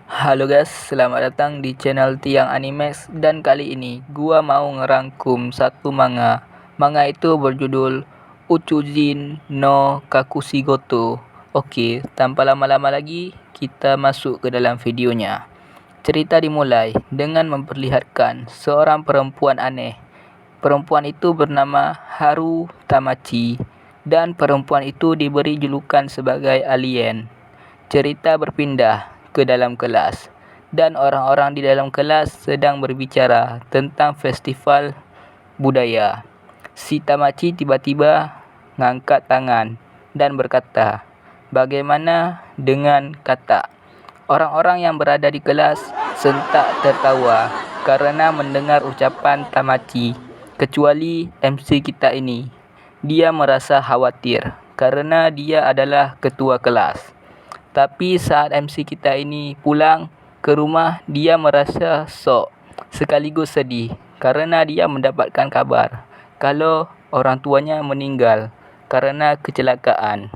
Halo guys, selamat datang di channel Tiang Animex dan kali ini gua mau ngerangkum satu manga. Manga itu berjudul Uchujin no Kakushigoto. Oke, tanpa lama-lama lagi kita masuk ke dalam videonya. Cerita dimulai dengan memperlihatkan seorang perempuan aneh. Perempuan itu bernama Haru Tamachi dan perempuan itu diberi julukan sebagai alien. Cerita berpindah ke dalam kelas dan orang-orang di dalam kelas sedang berbicara tentang festival budaya. Si Tamachi tiba-tiba ngangkat tangan dan berkata, "Bagaimana dengan kata?" Orang-orang yang berada di kelas sentak tertawa karena mendengar ucapan Tamachi, kecuali MC kita ini. Dia merasa khawatir karena dia adalah ketua kelas. Tapi saat MC kita ini pulang ke rumah, dia merasa syok sekaligus sedih karena dia mendapatkan kabar kalau orang tuanya meninggal karena kecelakaan.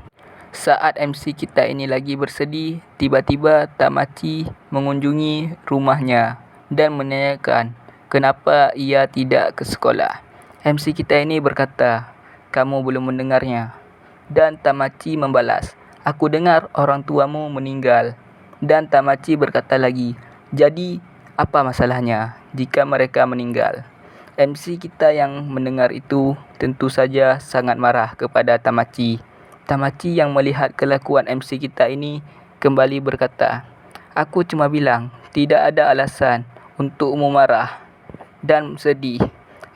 Saat MC kita ini lagi bersedih, tiba-tiba Tamachi mengunjungi rumahnya dan menanyakan kenapa ia tidak ke sekolah. MC kita ini berkata, "Kamu belum mendengarnya." Dan Tamachi membalas, "Aku dengar orang tuamu meninggal." Dan Tamachi berkata lagi, "Jadi, apa masalahnya jika mereka meninggal?" MC kita yang mendengar itu tentu saja sangat marah kepada Tamachi. Tamachi yang melihat kelakuan MC kita ini kembali berkata, "Aku cuma bilang tidak ada alasan untukmu marah dan sedih."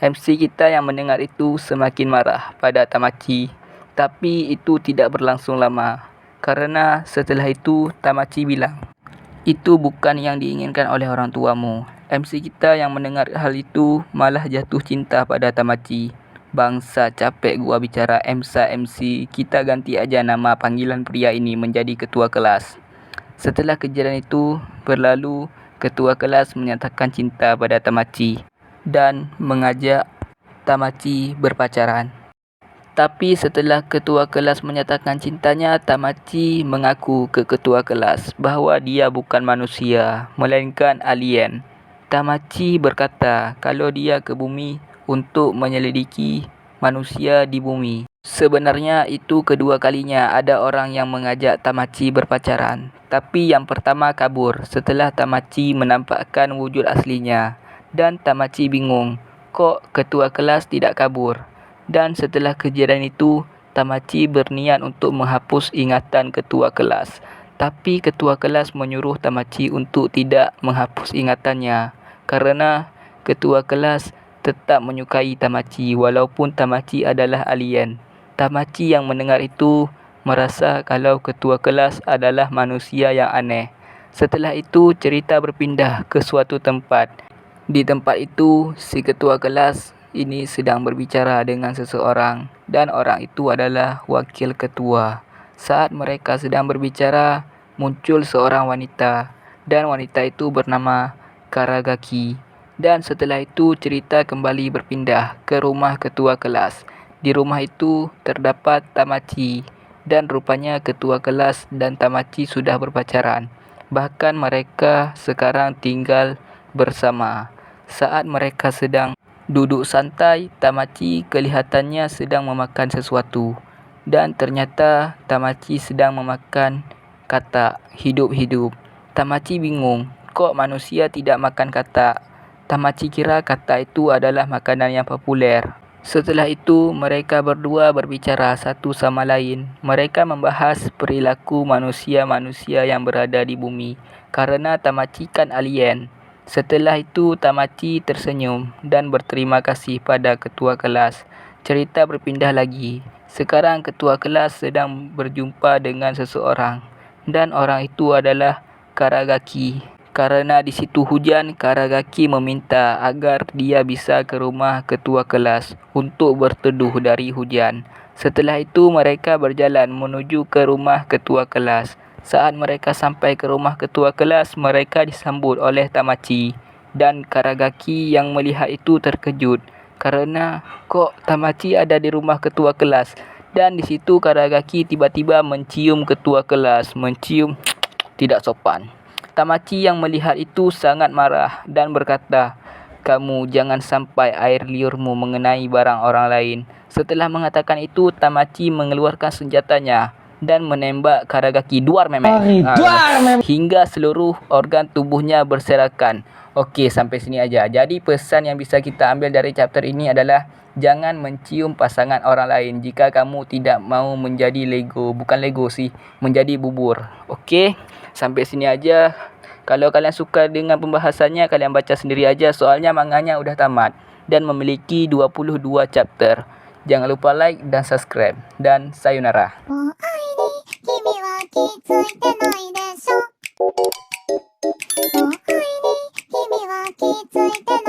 MC kita yang mendengar itu semakin marah pada Tamachi. Tapi itu tidak berlangsung lama, karena setelah itu Tamachi bilang, "Itu bukan yang diinginkan oleh orang tuamu." MC kita yang mendengar hal itu malah jatuh cinta pada Tamachi. "Bangsa, capek gua bicara MC, kita ganti aja nama panggilan pria ini menjadi ketua kelas." Setelah kejadian itu berlalu, ketua kelas menyatakan cinta pada Tamachi dan mengajak Tamachi berpacaran. Tapi setelah ketua kelas menyatakan cintanya, Tamachi mengaku ke ketua kelas bahawa dia bukan manusia, melainkan alien. Tamachi berkata kalau dia ke bumi untuk menyelidiki manusia di bumi. Sebenarnya itu kedua kalinya ada orang yang mengajak Tamachi berpacaran. Tapi yang pertama kabur setelah Tamachi menampakkan wujud aslinya. Dan Tamachi bingung, kok ketua kelas tidak kabur? Dan setelah kejadian itu, Tamachi berniat untuk menghapus ingatan ketua kelas. Tapi ketua kelas menyuruh Tamachi untuk tidak menghapus ingatannya karena ketua kelas tetap menyukai Tamachi walaupun Tamachi adalah alien. Tamachi yang mendengar itu merasa kalau ketua kelas adalah manusia yang aneh. Setelah itu cerita berpindah ke suatu tempat. Di tempat itu, si ketua kelas ini sedang berbicara dengan seseorang dan orang itu adalah wakil ketua. Saat mereka sedang berbicara, muncul seorang wanita dan wanita itu bernama Karagaki. Dan setelah itu cerita kembali berpindah ke rumah ketua kelas. Di rumah itu terdapat Tamachi dan rupanya ketua kelas dan Tamachi sudah berpacaran. Bahkan mereka sekarang tinggal bersama. Saat mereka sedang duduk santai, Tamachi kelihatannya sedang memakan sesuatu. Dan ternyata Tamachi sedang memakan katak hidup-hidup. Tamachi bingung, kok manusia tidak makan katak? Tamachi kira katak itu adalah makanan yang populer. Setelah itu, mereka berdua berbicara satu sama lain. Mereka membahas perilaku manusia-manusia yang berada di bumi. Karena Tamachi kan alien. Setelah itu, Tamachi tersenyum dan berterima kasih pada ketua kelas. Cerita berpindah lagi. Sekarang ketua kelas sedang berjumpa dengan seseorang. Dan orang itu adalah Karagaki. Karena di situ hujan, Karagaki meminta agar dia bisa ke rumah ketua kelas untuk berteduh dari hujan. Setelah itu mereka berjalan menuju ke rumah ketua kelas. Saat mereka sampai ke rumah ketua kelas, mereka disambut oleh Tamachi. Dan Karagaki yang melihat itu terkejut karena kok Tamachi ada di rumah ketua kelas. Dan di situ Karagaki tiba-tiba mencium ketua kelas, mencium tidak sopan. Tamachi yang melihat itu sangat marah dan berkata, "Kamu jangan sampai air liurmu mengenai barang orang lain." Setelah mengatakan itu, Tamachi mengeluarkan senjatanya dan menembak Karagaki duar memek. Hingga seluruh organ tubuhnya berserakan. Okey, sampai sini aja. Jadi pesan yang bisa kita ambil dari chapter ini adalah jangan mencium pasangan orang lain jika kamu tidak mau menjadi Lego. Bukan Lego sih, menjadi bubur. Okey, sampai sini aja. Kalau kalian suka dengan pembahasannya, kalian baca sendiri aja soalnya manganya udah tamat dan memiliki 22 chapter. Jangan lupa like dan subscribe. Dan sayonara. もう愛に君は気づいてないでしょ。もう愛に君は気づいてない